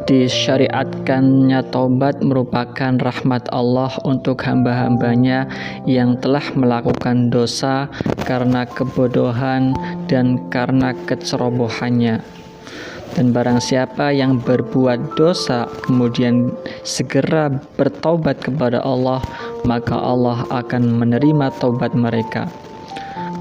Disyariatkannya taubat merupakan rahmat Allah untuk hamba-hambanya yang telah melakukan dosa karena kebodohan dan karena kecerobohannya. Dan barang siapa yang berbuat dosa kemudian segera bertaubat kepada Allah, maka Allah akan menerima taubat mereka.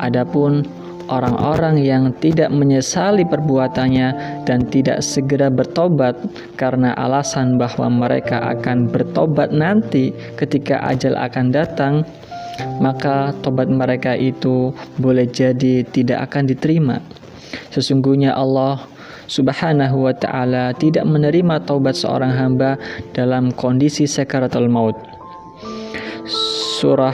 Adapun orang-orang yang tidak menyesali perbuatannya dan tidak segera bertobat karena alasan bahwa mereka akan bertobat nanti ketika ajal akan datang, maka tobat mereka itu boleh jadi tidak akan diterima. Sesungguhnya Allah Subhanahu wa ta'ala tidak menerima taubat seorang hamba dalam kondisi sakaratul maut. Surah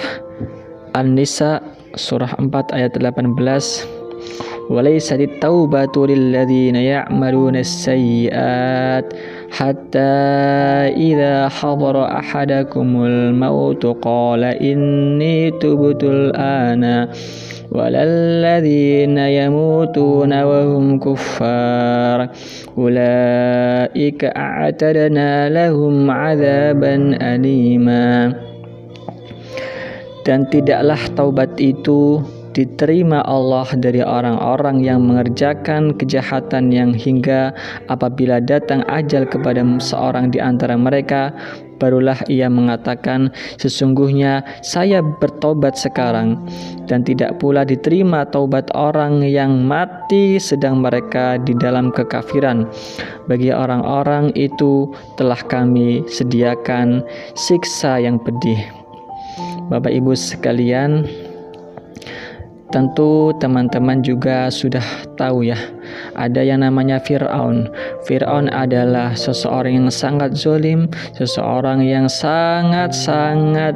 An-Nisa surah 4 ayat 18. Walaisatit taubatu lilladzina ya'maluna as-sayyi'at hatta idza hadara ahadakumul maut qala inni tubtul ana walalladzina yamutuna wa hum kuffar ulaika a'tadna lahum 'adzaban alima. Dan tidaklah taubat itu diterima Allah dari orang-orang yang mengerjakan kejahatan yang hingga apabila datang ajal kepada seorang di antara mereka, barulah ia mengatakan, sesungguhnya saya bertobat sekarang. Dan tidak pula diterima taubat orang yang mati sedang mereka di dalam kekafiran. Bagi orang-orang itu telah kami sediakan siksa yang pedih. Bapak Ibu sekalian, tentu teman-teman juga sudah tahu ya, ada yang namanya Fir'aun. Fir'aun adalah seseorang yang sangat zalim, seseorang yang sangat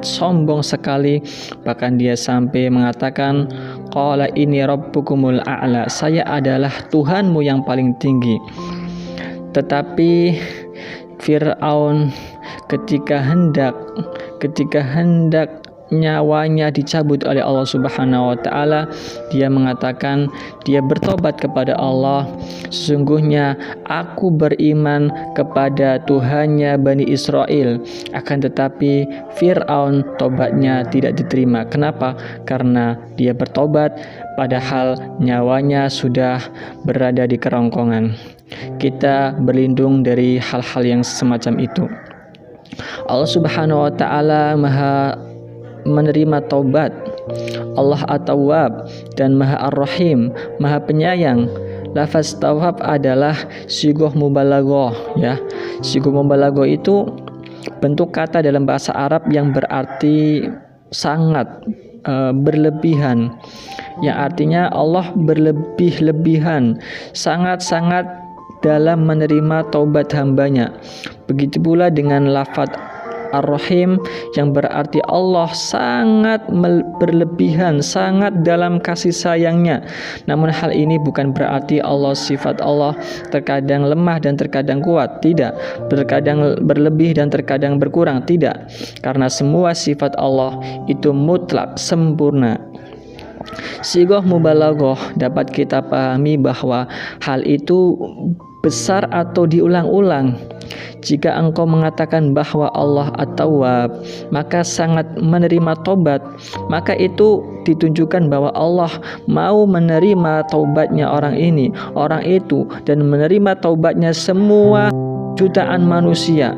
sombong sekali. Bahkan dia sampai mengatakan, qala inni rabbukumul a'la, saya adalah Tuhanmu yang paling tinggi. Tetapi Fir'aun ketika hendak nyawanya dicabut oleh Allah Subhanahu wa ta'ala, dia mengatakan, dia bertobat kepada Allah, sesungguhnya aku beriman kepada Tuhannya Bani Israel. Akan tetapi Fir'aun tobatnya tidak diterima. Kenapa? Karena dia bertobat padahal nyawanya sudah berada di kerongkongan. Kita berlindung dari hal-hal yang semacam itu. Allah Subhanahu wa ta'ala Maha menerima taubat. Allah At-Tawwab dan Maha Ar-Rahim, Maha Penyayang. Lafaz tawab adalah sigoh mubalaghah ya. Sigoh mubalaghah itu bentuk kata dalam bahasa Arab yang berarti sangat berlebihan, yang artinya Allah berlebih-lebihan, sangat-sangat dalam menerima taubat hambanya. Begitu pula dengan lafaz Ar-Rahim yang berarti Allah sangat berlebihan, sangat dalam kasih sayangnya. Namun hal ini bukan berarti Allah, sifat Allah terkadang lemah dan terkadang kuat, tidak. Terkadang berlebih dan terkadang berkurang, tidak. Karena semua sifat Allah itu mutlak, sempurna. Sigoh mubalaghah dapat kita pahami bahwa hal itu besar atau diulang-ulang. Jika engkau mengatakan bahwa Allah At-Tawwab, maka sangat menerima taubat, maka itu ditunjukkan bahwa Allah mau menerima taubatnya orang ini, orang itu, dan menerima taubatnya semua jutaan manusia.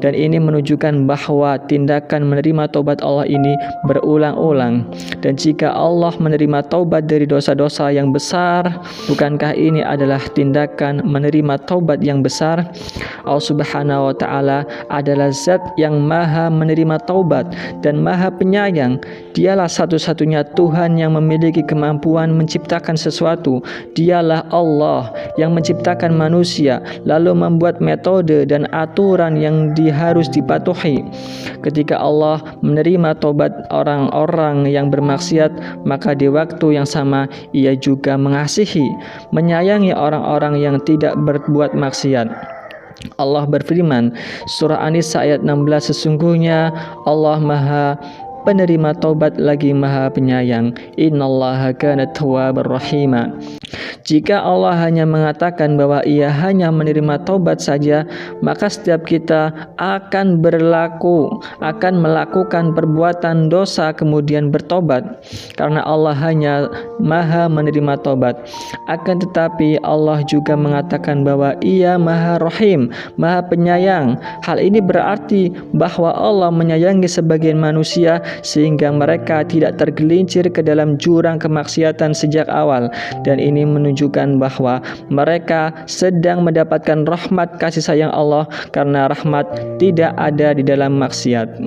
Dan ini menunjukkan bahwa tindakan menerima taubat Allah ini berulang-ulang. Dan jika Allah menerima taubat dari dosa-dosa yang besar, bukankah ini adalah tindakan menerima taubat yang besar? Allah Subhanahu wa ta'ala adalah zat yang maha menerima taubat dan maha penyayang. Dialah satu-satunya Tuhan yang memiliki kemampuan menciptakan sesuatu. Dialah Allah yang menciptakan manusia lalu membuat metode dan aturan yang harus dipatuhi. Ketika Allah menerima taubat orang-orang yang bermaksiat, maka di waktu yang sama ia juga mengasihi, menyayangi orang-orang yang tidak berbuat maksiat. Allah berfirman, surah An-Nisa ayat 16, sesungguhnya Allah maha penerima taubat lagi Maha Penyayang. Innallaha kana tawwabar rahima. Jika Allah hanya mengatakan bahwa Ia hanya menerima taubat saja, maka setiap kita akan melakukan perbuatan dosa kemudian bertobat, karena Allah hanya Maha menerima taubat. Akan tetapi Allah juga mengatakan bahwa Ia Maha Rahim, Maha Penyayang. Hal ini berarti bahwa Allah menyayangi sebagian manusia sehingga mereka tidak tergelincir ke dalam jurang kemaksiatan sejak awal, dan ini menunjukkan bahwa mereka sedang mendapatkan rahmat kasih sayang Allah, karena rahmat tidak ada di dalam maksiat.